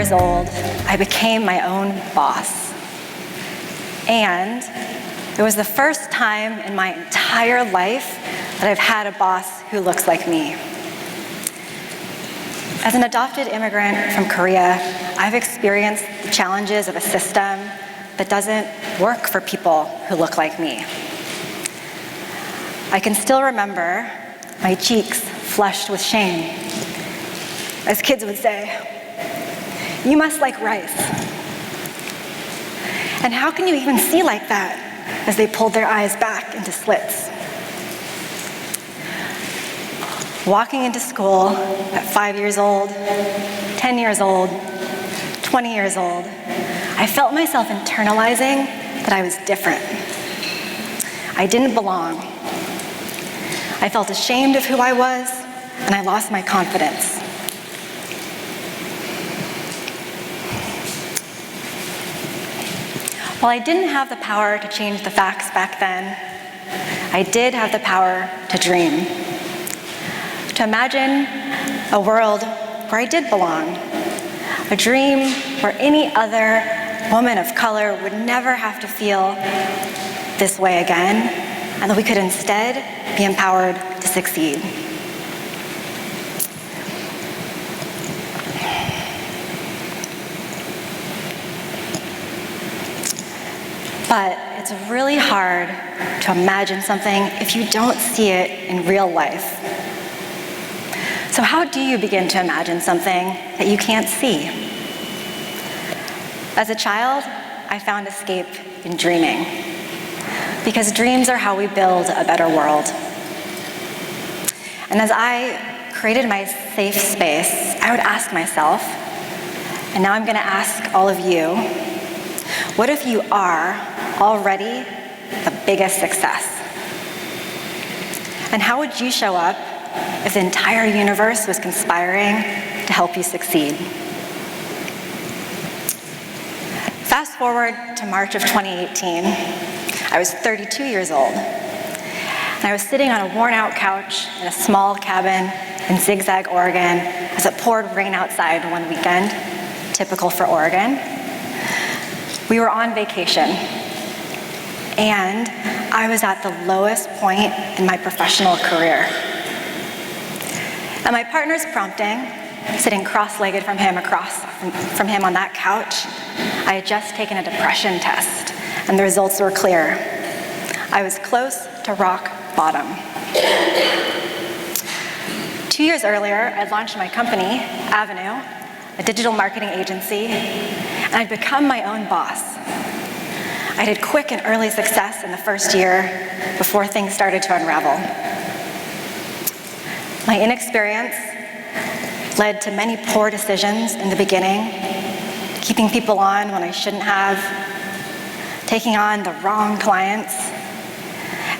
years old, I became my own boss. And it was the first time in my entire life that I've had a boss who looks like me. As an adopted immigrant from Korea, I've experienced the challenges of a system that doesn't work for people who look like me. I can still remember my cheeks flushed with shame. As kids would say, "You must like rice." And how can you even see like that? As they pulled their eyes back into slits. Walking into school at 5 years old, 10 years old, 20 years old, I felt myself internalizing that I was different. I didn't belong. I felt ashamed of who I was, and I lost my confidence. While I didn't have the power to change the facts back then, I did have the power to dream. To imagine a world where I did belong. A dream where any other woman of color would never have to feel this way again, and that we could instead be empowered to succeed. But it's really hard to imagine something if you don't see it in real life. So how do you begin to imagine something that you can't see? As a child, I found escape in dreaming, because dreams are how we build a better world. And as I created my safe space, I would ask myself, and now I'm going to ask all of you, what if you are already the biggest success? And how would you show up if the entire universe was conspiring to help you succeed? Fast forward to March of 2018. I was 32 years old, and I was sitting on a worn-out couch in a small cabin in Zigzag, Oregon, as it poured rain outside one weekend, typical for Oregon. We were on vacation, and I was at the lowest point in my professional career. At my partner's prompting, sitting cross-legged from him on that couch, I had just taken a depression test, and the results were clear. I was close to rock bottom. 2 years earlier, I'd launched my company, Avenue, a digital marketing agency, and I'd become my own boss. I had quick and early success in the first year before things started to unravel. My inexperience led to many poor decisions in the beginning, keeping people on when I shouldn't have, taking on the wrong clients,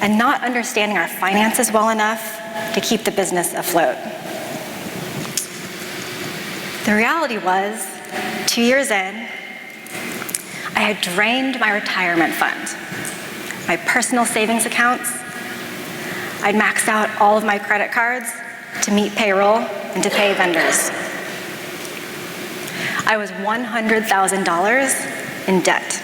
and not understanding our finances well enough to keep the business afloat. The reality was, 2 years in, I had drained my retirement fund, my personal savings accounts. I'd maxed out all of my credit cards to meet payroll and to pay vendors. I was $100,000 in debt.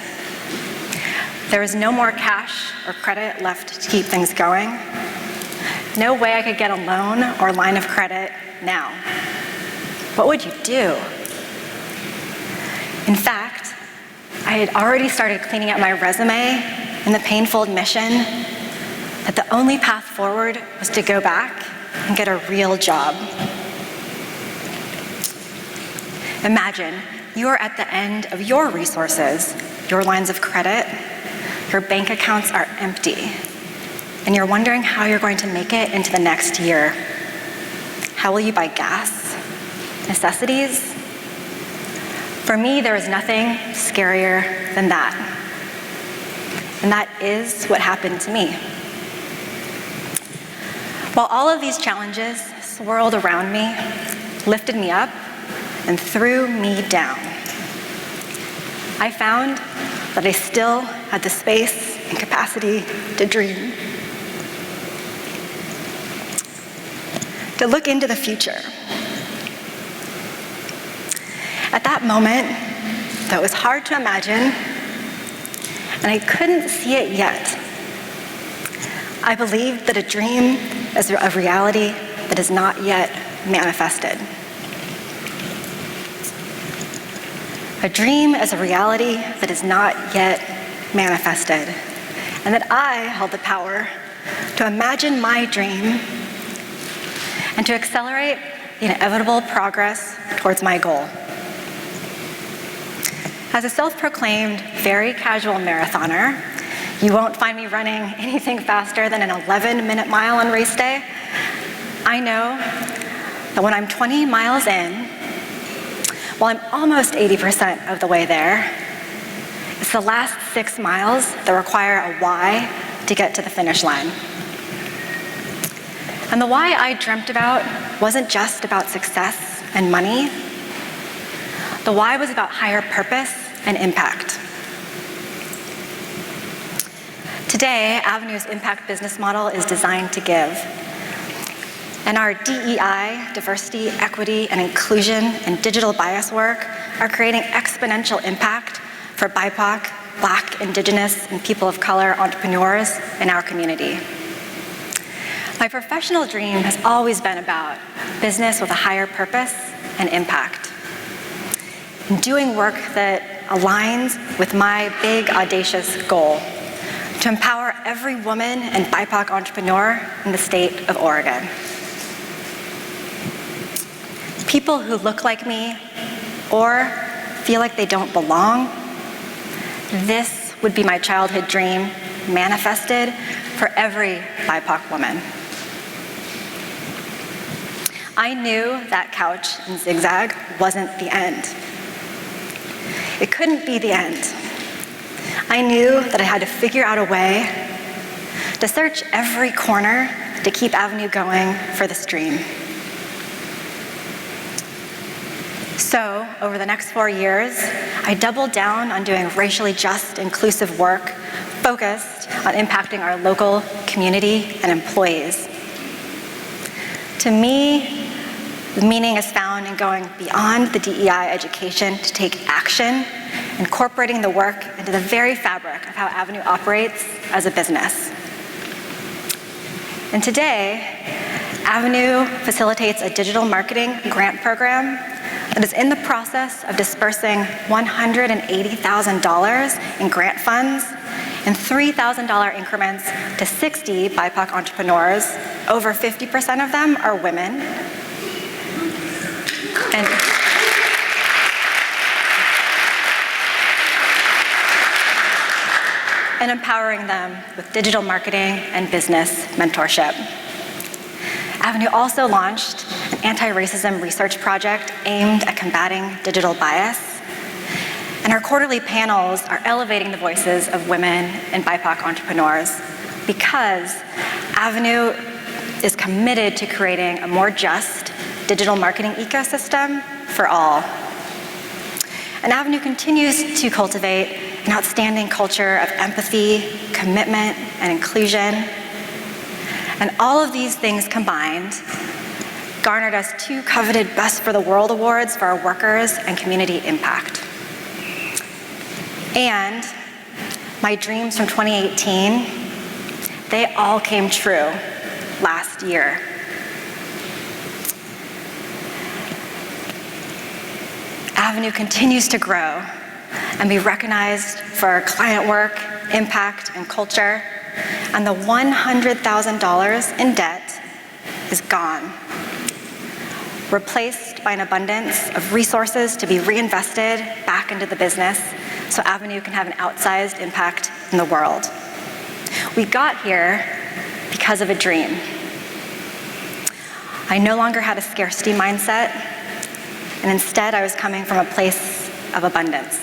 There was no more cash or credit left to keep things going. No way I could get a loan or line of credit now. What would you do? In fact, I had already started cleaning up my resume in the painful admission that the only path forward was to go back and get a real job. Imagine you are at the end of your resources, your lines of credit, your bank accounts are empty, and you're wondering how you're going to make it into the next year. How will you buy gas? Necessities? For me, there is nothing scarier than that. And that is what happened to me. While all of these challenges swirled around me, lifted me up, and threw me down, I found that I still had the space and capacity to dream, to look into the future. At that moment, though it was hard to imagine, and I couldn't see it yet, I believed that a dream is a reality that is not yet manifested. A dream is a reality that is not yet manifested, and that I held the power to imagine my dream and to accelerate the inevitable progress towards my goal. As a self-proclaimed, very casual marathoner, you won't find me running anything faster than an 11-minute mile on race day. I know that when I'm 20 miles in, while I'm almost 80% of the way there, it's the last 6 miles that require a why to get to the finish line. And the why I dreamt about wasn't just about success and money. The why was about higher purpose and impact. Today, Avenue's impact business model is designed to give. And our DEI, diversity, equity, and inclusion, and digital bias work are creating exponential impact for BIPOC, Black, Indigenous, and people of color entrepreneurs in our community. My professional dream has always been about business with a higher purpose and impact. And doing work that aligns with my big, audacious goal to empower every woman and BIPOC entrepreneur in the state of Oregon. People who look like me or feel like they don't belong, this would be my childhood dream manifested for every BIPOC woman. I knew that couch in Zigzag wasn't the end. It couldn't be the end. I knew that I had to figure out a way to search every corner to keep Avenue going for this dream. So, over the next 4 years, I doubled down on doing racially just, inclusive work focused on impacting our local community and employees. To me, the meaning is found in going beyond the DEI education to take action, incorporating the work into the very fabric of how Avenue operates as a business. And today, Avenue facilitates a digital marketing grant program that is in the process of dispersing $180,000 in grant funds in $3,000 increments to 60 BIPOC entrepreneurs. Over 50% of them are women. And empowering them with digital marketing and business mentorship. Avenue also launched an anti-racism research project aimed at combating digital bias. And our quarterly panels are elevating the voices of women and BIPOC entrepreneurs because Avenue is committed to creating a more just digital marketing ecosystem for all. And Avenue continues to cultivate an outstanding culture of empathy, commitment, and inclusion. And all of these things combined garnered us 2 coveted Best for the World awards for our workers and community impact. And my dreams from 2018, they all came true last year. Avenue continues to grow and be recognized for our client work, impact, and culture, and the $100,000 in debt is gone, replaced by an abundance of resources to be reinvested back into the business so Avenue can have an outsized impact in the world. We got here because of a dream. I no longer had a scarcity mindset, and instead I was coming from a place of abundance.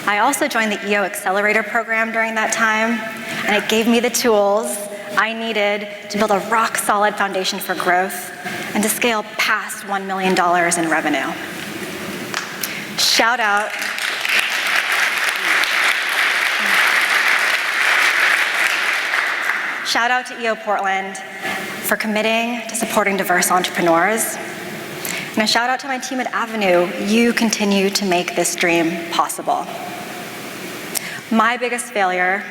I also joined the EO Accelerator program during that time, and it gave me the tools I needed to build a rock-solid foundation for growth and to scale past $1 million in revenue. Shout out to EO Portland for committing to supporting diverse entrepreneurs. And a shout out to my team at Avenue. You continue to make this dream possible. My biggest failure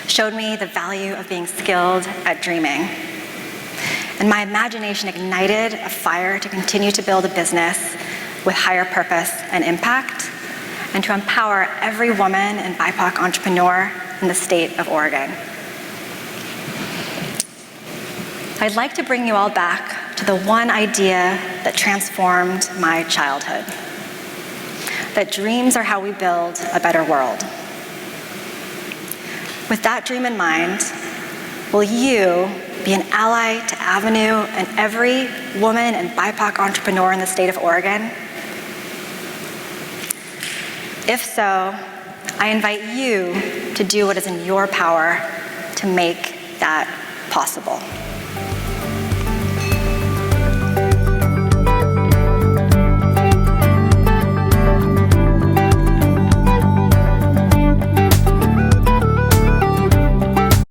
showed me the value of being skilled at dreaming. And my imagination ignited a fire to continue to build a business with higher purpose and impact, and to empower every woman and BIPOC entrepreneur in the state of Oregon. I'd like to bring you all back to the one idea that transformed my childhood, that dreams are how we build a better world. With that dream in mind, will you be an ally to Avenue and every woman and BIPOC entrepreneur in the state of Oregon? If so, I invite you to do what is in your power to make that possible.